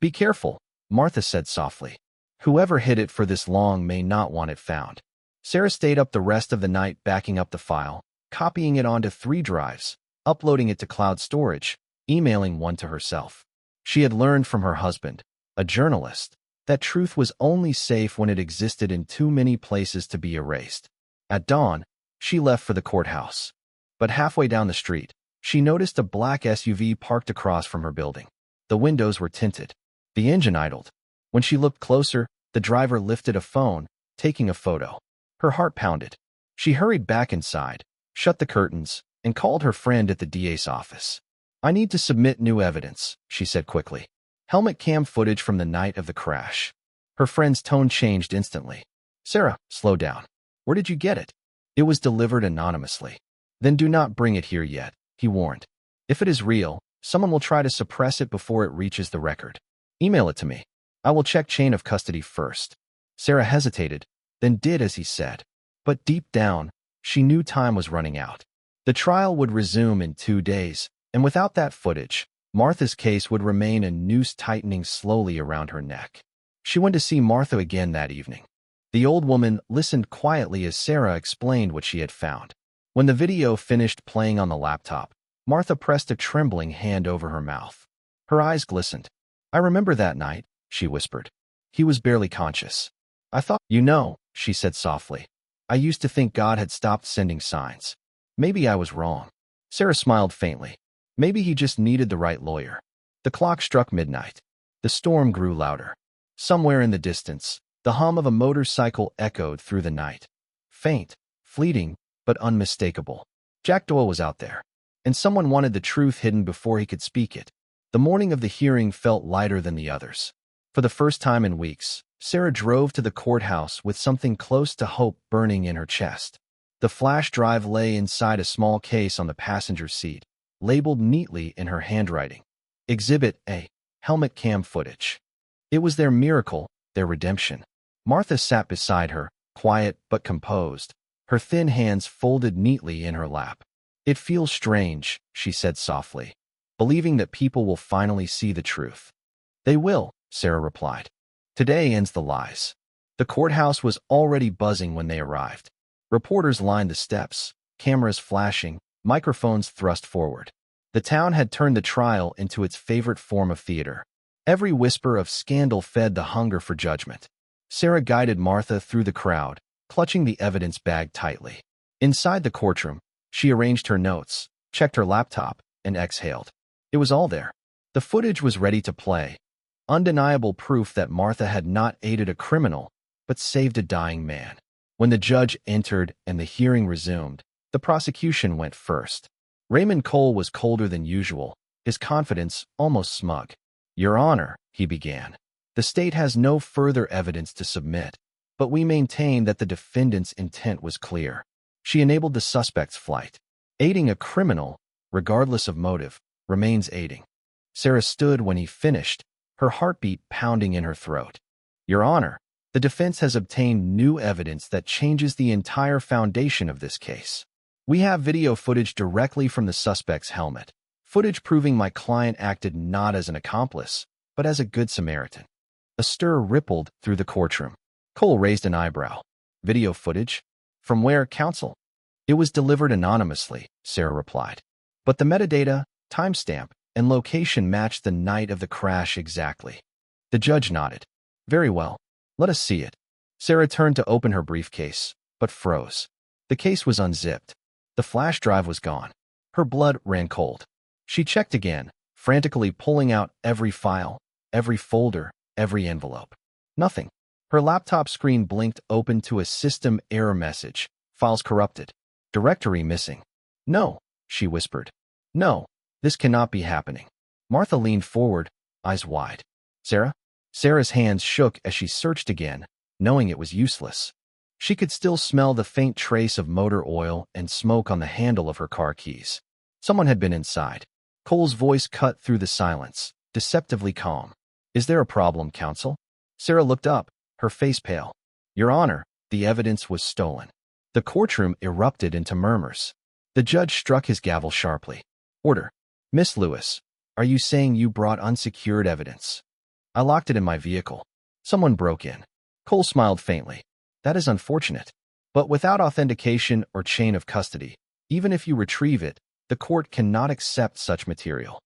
Speaker 1: "Be careful," Martha said softly. "Whoever hid it for this long may not want it found." Sarah stayed up the rest of the night backing up the file, copying it onto 3 drives, uploading it to cloud storage, emailing one to herself. She had learned from her husband, a journalist, that truth was only safe when it existed in too many places to be erased. At dawn, she left for the courthouse. But halfway down the street, she noticed a black SUV parked across from her building. The windows were tinted. The engine idled. When she looked closer, the driver lifted a phone, taking a photo. Her heart pounded. She hurried back inside, shut the curtains, and called her friend at the DA's office. "I need to submit new evidence," she said quickly. "Helmet cam footage from the night of the crash." Her friend's tone changed instantly. "Sarah, slow down. Where did you get it?" "It was delivered anonymously." "Then do not bring it here yet," he warned. "If it is real, someone will try to suppress it before it reaches the record. Email it to me. I will check chain of custody first." Sarah hesitated, then did as he said. But deep down, she knew time was running out. The trial would resume in 2 days, and without that footage, Martha's case would remain a noose tightening slowly around her neck. She went to see Martha again that evening. The old woman listened quietly as Sarah explained what she had found. When the video finished playing on the laptop, Martha pressed a trembling hand over her mouth. Her eyes glistened. "I remember that night," she whispered. "He was barely conscious. I thought, she said softly. "I used to think God had stopped sending signs. Maybe I was wrong." Sarah smiled faintly. Maybe he just needed the right lawyer. The clock struck midnight. The storm grew louder. Somewhere in the distance, the hum of a motorcycle echoed through the night. Faint, fleeting, but unmistakable. Jack Doyle was out there, and someone wanted the truth hidden before he could speak it. The morning of the hearing felt lighter than the others. For the first time in weeks, Sarah drove to the courthouse with something close to hope burning in her chest. The flash drive lay inside a small case on the passenger seat, labeled neatly in her handwriting. Exhibit A, helmet cam footage. It was their miracle, their redemption. Martha sat beside her, quiet but composed, her thin hands folded neatly in her lap. It feels strange, she said softly, believing that people will finally see the truth. They will, Sarah replied. Today ends the lies. The courthouse was already buzzing when they arrived. Reporters lined the steps, cameras flashing, microphones thrust forward. The town had turned the trial into its favorite form of theater. Every whisper of scandal fed the hunger for judgment. Sarah guided Martha through the crowd, clutching the evidence bag tightly. Inside the courtroom, she arranged her notes, checked her laptop, and exhaled. It was all there. The footage was ready to play. Undeniable proof that Martha had not aided a criminal, but saved a dying man. When the judge entered and the hearing resumed, the prosecution went first. Raymond Cole was colder than usual, his confidence almost smug. Your Honor, he began, the state has no further evidence to submit, but we maintain that the defendant's intent was clear. She enabled the suspect's flight. Aiding a criminal, regardless of motive, remains aiding. Sarah stood when he finished, her heartbeat pounding in her throat. Your Honor, the defense has obtained new evidence that changes the entire foundation of this case. We have video footage directly from the suspect's helmet, footage proving my client acted not as an accomplice, but as a good Samaritan. A stir rippled through the courtroom. Cole raised an eyebrow. Video footage? From where, counsel? It was delivered anonymously, Sarah replied. But the metadata, timestamp, and location matched the night of the crash exactly. The judge nodded. Very well. Let us see it. Sarah turned to open her briefcase, but froze. The case was unzipped. The flash drive was gone. Her blood ran cold. She checked again, frantically pulling out every file, every folder, every envelope. Nothing. Her laptop screen blinked open to a system error message. Files corrupted. Directory missing. No, she whispered. No, this cannot be happening. Martha leaned forward, eyes wide. Sarah? Sarah's hands shook as she searched again, knowing it was useless. She could still smell the faint trace of motor oil and smoke on the handle of her car keys. Someone had been inside. Cole's voice cut through the silence, deceptively calm. Is there a problem, counsel? Sarah looked up, her face pale. Your Honor, the evidence was stolen. The courtroom erupted into murmurs. The judge struck his gavel sharply. Order. Miss Lewis, are you saying you brought unsecured evidence? I locked it in my vehicle. Someone broke in. Cole smiled faintly. That is unfortunate. But without authentication or chain of custody, even if you retrieve it, the court cannot accept such material.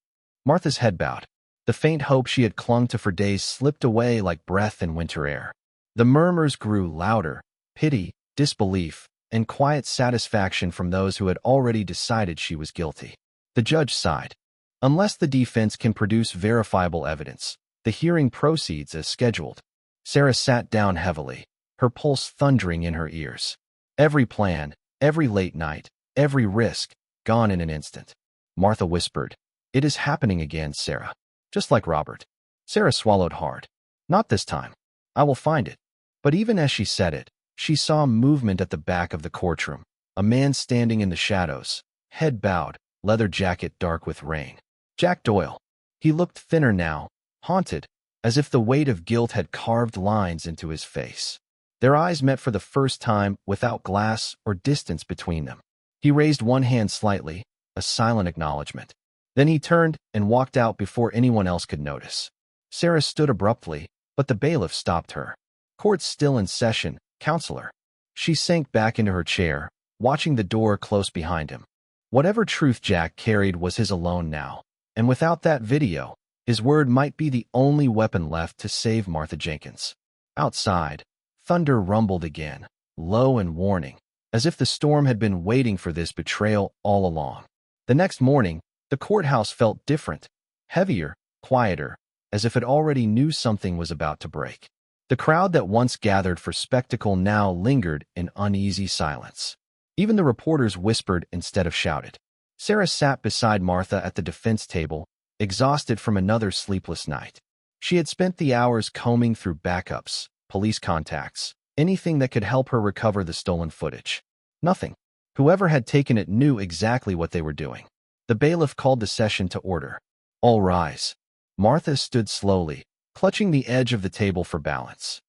Speaker 1: Martha's head bowed. The faint hope she had clung to for days slipped away like breath in winter air. The murmurs grew louder, pity, disbelief, and quiet satisfaction from those who had already decided she was guilty. The judge sighed. Unless the defense can produce verifiable evidence, the hearing proceeds as scheduled. Sarah sat down heavily, her pulse thundering in her ears. Every plan, every late night, every risk, gone in an instant. Martha whispered, It is happening again, Sarah. Just like Robert. Sarah swallowed hard. Not this time. I will find it. But even as she said it, she saw movement at the back of the courtroom. A man standing in the shadows, head bowed, leather jacket dark with rain. Jack Doyle. He looked thinner now, haunted, as if the weight of guilt had carved lines into his face. Their eyes met for the first time without glass or distance between them. He raised one hand slightly, a silent acknowledgement. Then he turned and walked out before anyone else could notice. Sarah stood abruptly, but the bailiff stopped her. Court's still in session, counselor. She sank back into her chair, watching the door close behind him. Whatever truth Jack carried was his alone now, and without that video, his word might be the only weapon left to save Martha Jenkins. Outside, thunder rumbled again, low and warning, as if the storm had been waiting for this betrayal all along. The next morning, the courthouse felt different, heavier, quieter, as if it already knew something was about to break. The crowd that once gathered for spectacle now lingered in uneasy silence. Even the reporters whispered instead of shouted. Sarah sat beside Martha at the defense table, exhausted from another sleepless night. She had spent the hours combing through backups, police contacts, anything that could help her recover the stolen footage. Nothing. Whoever had taken it knew exactly what they were doing. The bailiff called the session to order. All rise. Martha stood slowly, clutching the edge of the table for balance.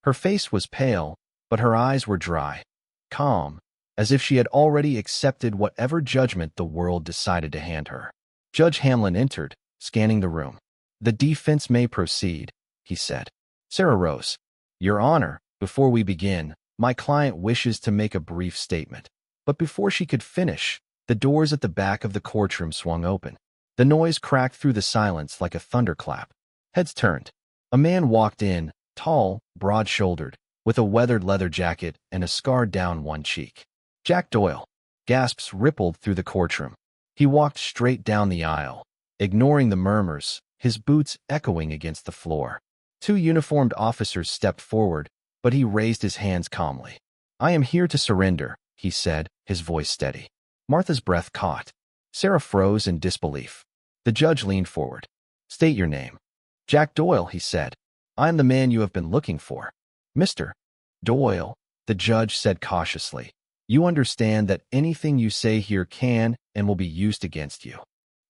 Speaker 1: Her face was pale, but her eyes were dry, calm, as if she had already accepted whatever judgment the world decided to hand her. Judge Hamlin entered, scanning the room. "The defense may proceed," he said. Sarah rose. "Your Honor, before we begin, my client wishes to make a brief statement." But before she could finish, the doors at the back of the courtroom swung open. The noise cracked through the silence like a thunderclap. Heads turned. A man walked in, tall, broad-shouldered, with a weathered leather jacket and a scar down one cheek. "Jack Doyle." Gasps rippled through the courtroom. He walked straight down the aisle, ignoring the murmurs, his boots echoing against the floor. Two uniformed officers stepped forward, but he raised his hands calmly. "I am here to surrender," he said, his voice steady. Martha's breath caught. Sarah froze in disbelief. The judge leaned forward. "State your name." "Jack Doyle," he said. "I am the man you have been looking for." "Mr. Doyle," the judge said cautiously, "you understand that anything you say here can and will be used against you."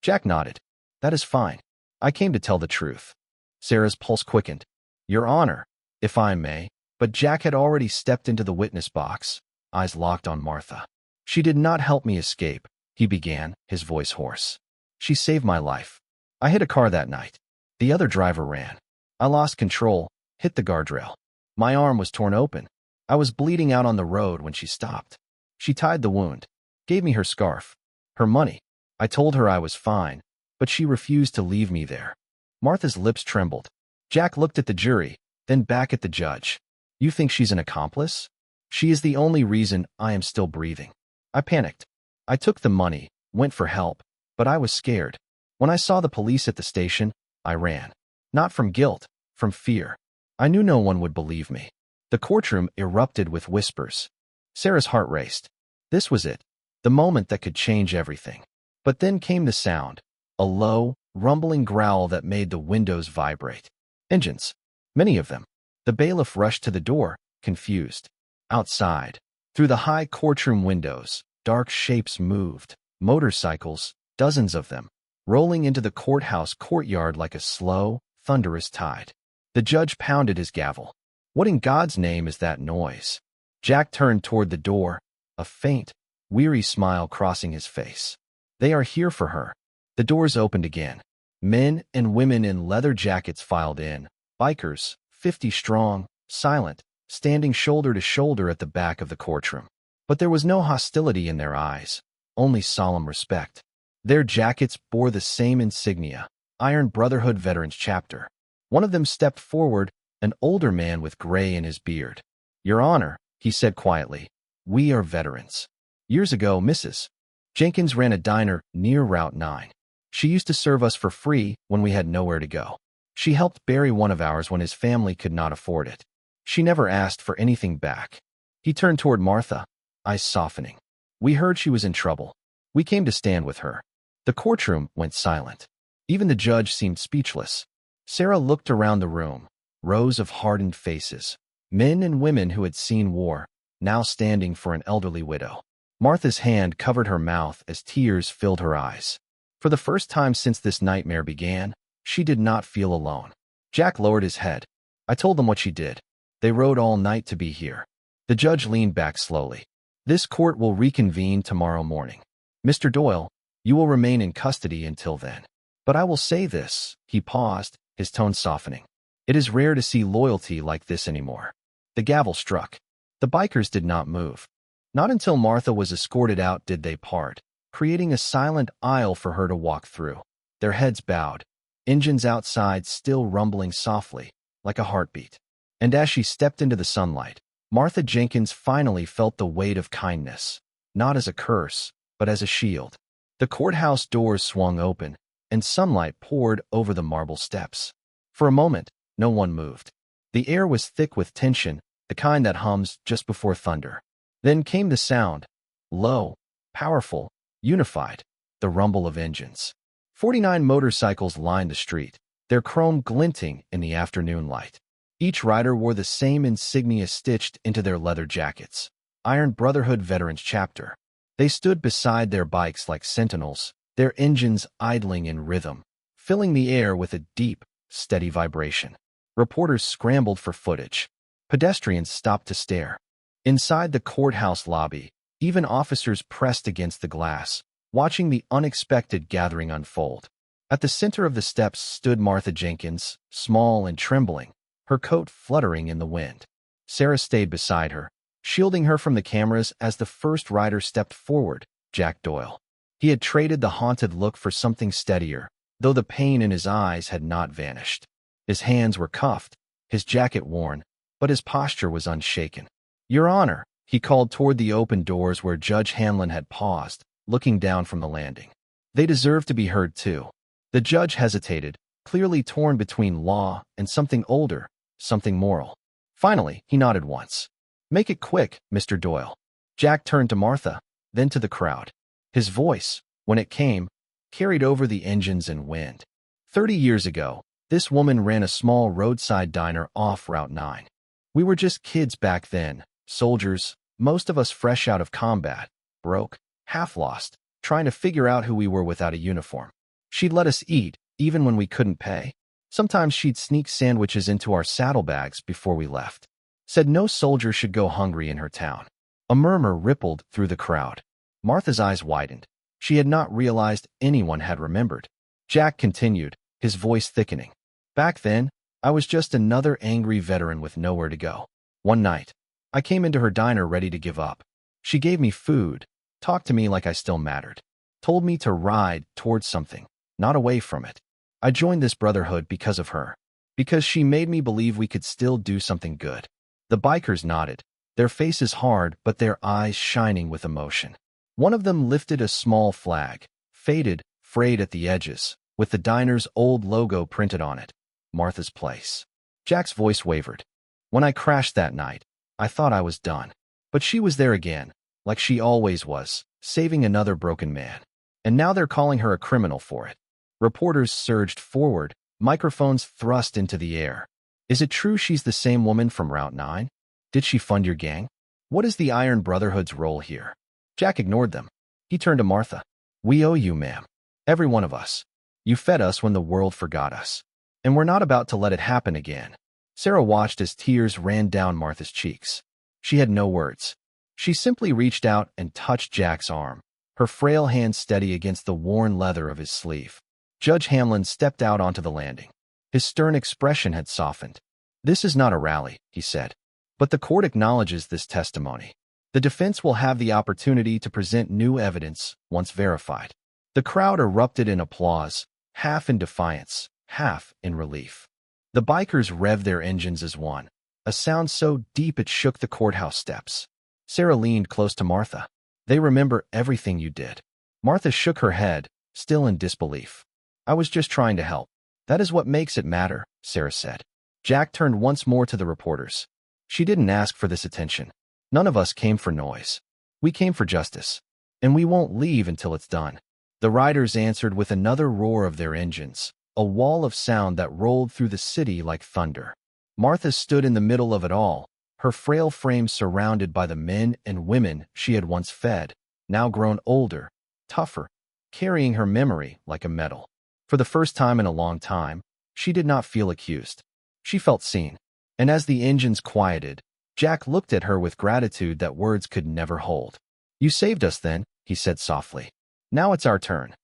Speaker 1: Jack nodded. "That is fine. I came to tell the truth." Sarah's pulse quickened. "Your Honor, if I may," but Jack had already stepped into the witness box, eyes locked on Martha. "She did not help me escape," he began, his voice hoarse. "She saved my life. I hit a car that night. The other driver ran. I lost control, hit the guardrail. My arm was torn open. I was bleeding out on the road when she stopped. She tied the wound, gave me her scarf, her money. I told her I was fine, but she refused to leave me there." Martha's lips trembled. Jack looked at the jury, then back at the judge. "You think she's an accomplice?" "She is the only reason I am still breathing." I panicked. I took the money, went for help, but I was scared. When I saw the police at the station, I ran. Not from guilt, from fear. I knew no one would believe me. The courtroom erupted with whispers. Sarah's heart raced. This was it, the moment that could change everything. But then came the sound, a low, rumbling growl that made the windows vibrate. Engines. Many of them. The bailiff rushed to the door, confused. Outside, through the high courtroom windows, dark shapes moved. Motorcycles, dozens of them, rolling into the courthouse courtyard like a slow, thunderous tide. The judge pounded his gavel. "What in God's name is that noise?" Jack turned toward the door, a faint, weary smile crossing his face. "They are here for her." The doors opened again. Men and women in leather jackets filed in, bikers, 50 strong, silent, standing shoulder to shoulder at the back of the courtroom. But there was no hostility in their eyes, only solemn respect. Their jackets bore the same insignia, Iron Brotherhood Veterans Chapter. One of them stepped forward, an older man with gray in his beard. "Your Honor," he said quietly, "we are veterans. Years ago, Mrs. Jenkins ran a diner near Route 9. She used to serve us for free when we had nowhere to go. She helped bury one of ours when his family could not afford it. She never asked for anything back." He turned toward Martha, eyes softening. "We heard she was in trouble. We came to stand with her." The courtroom went silent. Even the judge seemed speechless. Sarah looked around the room, rows of hardened faces, men and women who had seen war, now standing for an elderly widow. Martha's hand covered her mouth as tears filled her eyes. For the first time since this nightmare began, she did not feel alone. Jack lowered his head. "I told them what she did. They rode all night to be here." The judge leaned back slowly. "This court will reconvene tomorrow morning. Mr. Doyle, you will remain in custody until then. But I will say this," he paused, his tone softening. "It is rare to see loyalty like this anymore." The gavel struck. The bikers did not move. Not until Martha was escorted out did they part, creating a silent aisle for her to walk through. Their heads bowed, engines outside still rumbling softly, like a heartbeat. And as she stepped into the sunlight, Martha Jenkins finally felt the weight of kindness, not as a curse, but as a shield. The courthouse doors swung open, and sunlight poured over the marble steps. For a moment, no one moved. The air was thick with tension, the kind that hums just before thunder. Then came the sound, low, powerful, unified, the rumble of engines. 49 motorcycles lined the street, their chrome glinting in the afternoon light. Each rider wore the same insignia stitched into their leather jackets, Iron Brotherhood Veterans Chapter. They stood beside their bikes like sentinels, their engines idling in rhythm, filling the air with a deep, steady vibration. Reporters scrambled for footage. Pedestrians stopped to stare. Inside the courthouse lobby, Even officers pressed against the glass, watching the unexpected gathering unfold. At the center of the steps stood Martha Jenkins, small and trembling, her coat fluttering in the wind. Sarah stayed beside her, shielding her from the cameras as the first rider stepped forward, Jack Doyle. He had traded the haunted look for something steadier, though the pain in his eyes had not vanished. His hands were cuffed, his jacket worn, but his posture was unshaken. "Your Honor," he called toward the open doors where Judge Hanlon had paused, looking down from the landing. They deserved to be heard too. The judge hesitated, clearly torn between law and something older, something moral. Finally, he nodded once. "Make it quick, Mr. Doyle." Jack turned to Martha, then to the crowd. His voice, when it came, carried over the engines and wind. 30 years ago, this woman ran a small roadside diner off Route 9. We were just kids back then, soldiers, most of us fresh out of combat, broke, half lost, trying to figure out who we were without a uniform. She'd let us eat, even when we couldn't pay. Sometimes she'd sneak sandwiches into our saddlebags before we left. Said no soldier should go hungry in her town. A murmur rippled through the crowd. Martha's eyes widened. She had not realized anyone had remembered. Jack continued, his voice thickening. "Back then, I was just another angry veteran with nowhere to go. One night, I came into her diner ready to give up. She gave me food, talked to me like I still mattered, told me to ride towards something, not away from it. I joined this brotherhood because of her, because she made me believe we could still do something good." The bikers nodded, their faces hard but their eyes shining with emotion. One of them lifted a small flag, faded, frayed at the edges, with the diner's old logo printed on it. Martha's Place. Jack's voice wavered. "When I crashed that night, I thought I was done. But she was there again, like she always was, saving another broken man. And now they're calling her a criminal for it." Reporters surged forward, microphones thrust into the air. "Is it true she's the same woman from Route 9? Did she fund your gang? What is the Iron Brotherhood's role here?" Jack ignored them. He turned to Martha. "We owe you, ma'am. Every one of us. You fed us when the world forgot us. And we're not about to let it happen again." Sarah watched as tears ran down Martha's cheeks. She had no words. She simply reached out and touched Jack's arm, her frail hand steady against the worn leather of his sleeve. Judge Hamlin stepped out onto the landing. His stern expression had softened. "This is not a rally," he said. "But the court acknowledges this testimony. The defense will have the opportunity to present new evidence once verified." The crowd erupted in applause, half in defiance, half in relief. The bikers revved their engines as one, a sound so deep it shook the courthouse steps. Sarah leaned close to Martha. "They remember everything you did." Martha shook her head, still in disbelief. "I was just trying to help. That is what makes it matter," Sarah said. Jack turned once more to the reporters. "She didn't ask for this attention. None of us came for noise. We came for justice. And we won't leave until it's done." The riders answered with another roar of their engines, a wall of sound that rolled through the city like thunder. Martha stood in the middle of it all, her frail frame surrounded by the men and women she had once fed, now grown older, tougher, carrying her memory like a medal. For the first time in a long time, she did not feel accused. She felt seen. And as the engines quieted, Jack looked at her with gratitude that words could never hold. "You saved us then," he said softly. "Now it's our turn."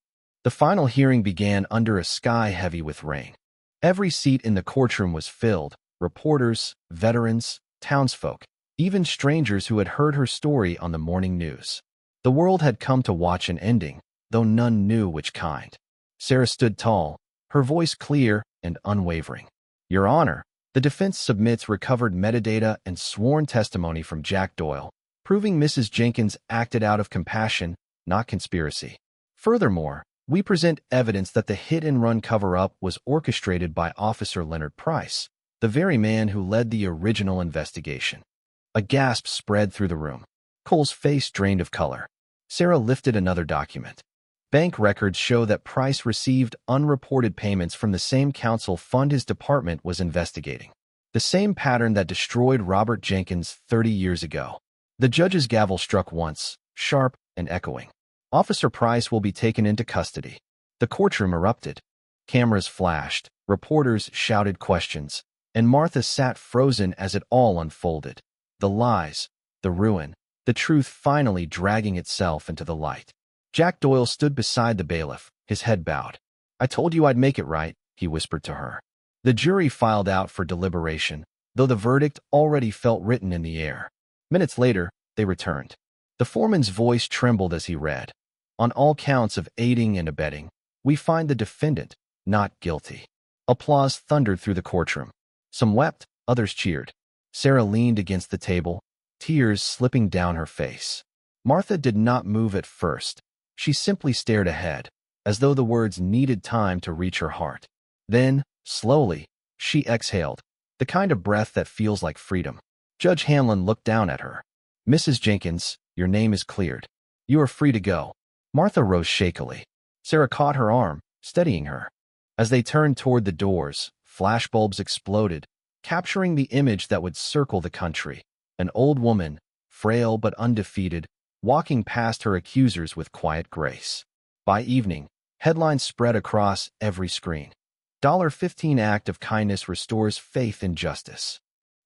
Speaker 1: The final hearing began under a sky heavy with rain. Every seat in the courtroom was filled, reporters, veterans, townsfolk, even strangers who had heard her story on the morning news. The world had come to watch an ending, though none knew which kind. Sarah stood tall, her voice clear and unwavering. "Your Honor, the defense submits recovered metadata and sworn testimony from Jack Doyle, proving Mrs. Jenkins acted out of compassion, not conspiracy. Furthermore, we present evidence that the hit-and-run cover-up was orchestrated by Officer Leonard Price, the very man who led the original investigation." A gasp spread through the room. Cole's face drained of color. Sarah lifted another document. Bank records show that Price received unreported payments from the same counsel fund his department was investigating. The same pattern that destroyed Robert Jenkins 30 years ago. The judge's gavel struck once, sharp and echoing. "Officer Price will be taken into custody." The courtroom erupted. Cameras flashed, reporters shouted questions, and Martha sat frozen as it all unfolded. The lies, the ruin, the truth finally dragging itself into the light. Jack Doyle stood beside the bailiff, his head bowed. "I told you I'd make it right," he whispered to her. The jury filed out for deliberation, though the verdict already felt written in the air. Minutes later, they returned. The foreman's voice trembled as he read, "On all counts of aiding and abetting, we find the defendant not guilty." Applause thundered through the courtroom. Some wept, others cheered. Sarah leaned against the table, tears slipping down her face. Martha did not move at first. She simply stared ahead, as though the words needed time to reach her heart. Then, slowly, she exhaled, the kind of breath that feels like freedom. Judge Hanlon looked down at her. "Mrs. Jenkins, your name is cleared. You are free to go." Martha rose shakily. Sarah caught her arm, steadying her. As they turned toward the doors, flashbulbs exploded, capturing the image that would circle the country. An old woman, frail but undefeated, walking past her accusers with quiet grace. By evening, headlines spread across every screen. $15 act of kindness restores faith in justice.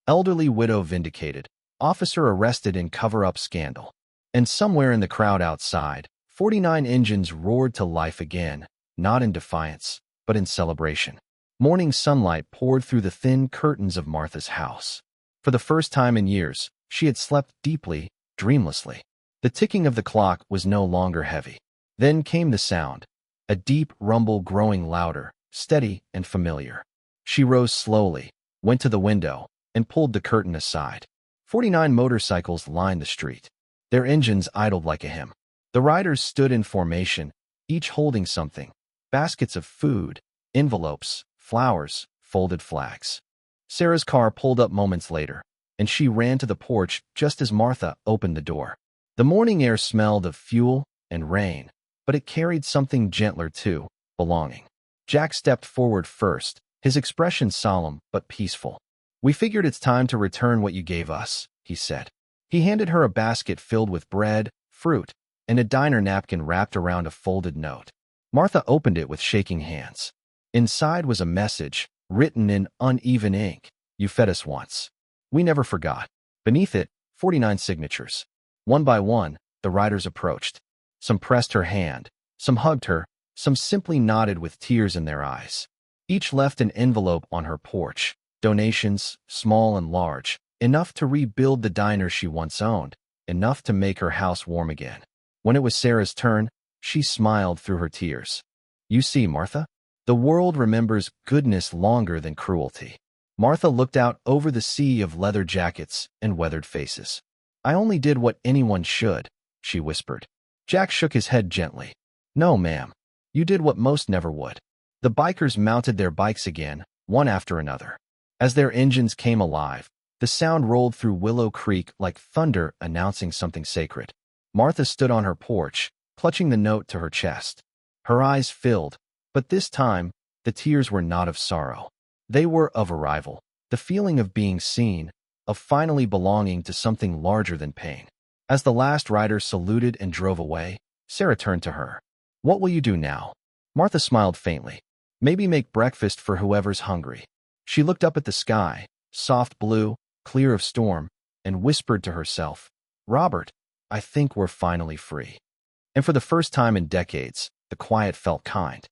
Speaker 1: Elderly widow vindicated. Officer arrested in cover-up scandal. And somewhere in the crowd outside, 49 engines roared to life again, not in defiance, but in celebration. Morning sunlight poured through the thin curtains of Martha's house. For the first time in years, she had slept deeply, dreamlessly. The ticking of the clock was no longer heavy. Then came the sound, a deep rumble growing louder, steady and familiar. She rose slowly, went to the window, and pulled the curtain aside. 49 motorcycles lined the street. Their engines idled like a hymn. The riders stood in formation, each holding something: baskets of food, envelopes, flowers, folded flags. Sarah's car pulled up moments later, and she ran to the porch just as Martha opened the door. The morning air smelled of fuel and rain, but it carried something gentler too: belonging. Jack stepped forward first, his expression solemn but peaceful. "We figured it's time to return what you gave us," he said. He handed her a basket filled with bread, fruit, and a diner napkin wrapped around a folded note. Martha opened it with shaking hands. Inside was a message, written in uneven ink. "You fed us once. We never forgot." Beneath it, 49 signatures. One by one, the riders approached. Some pressed her hand, some hugged her, some simply nodded with tears in their eyes. Each left an envelope on her porch. Donations, small and large, enough to rebuild the diner she once owned, enough to make her house warm again. When it was Sarah's turn, she smiled through her tears. "You see, Martha, the world remembers goodness longer than cruelty." Martha looked out over the sea of leather jackets and weathered faces. "I only did what anyone should," she whispered. Jack shook his head gently. "No, ma'am. You did what most never would." The bikers mounted their bikes again, one after another. As their engines came alive, the sound rolled through Willow Creek like thunder announcing something sacred. Martha stood on her porch, clutching the note to her chest. Her eyes filled, but this time, the tears were not of sorrow. They were of arrival, the feeling of being seen, of finally belonging to something larger than pain. As the last rider saluted and drove away, Sarah turned to her. "What will you do now?" Martha smiled faintly. "Maybe make breakfast for whoever's hungry." She looked up at the sky, soft blue, clear of storm, and whispered to herself, "Robert, I think we're finally free." And for the first time in decades, the quiet felt kind.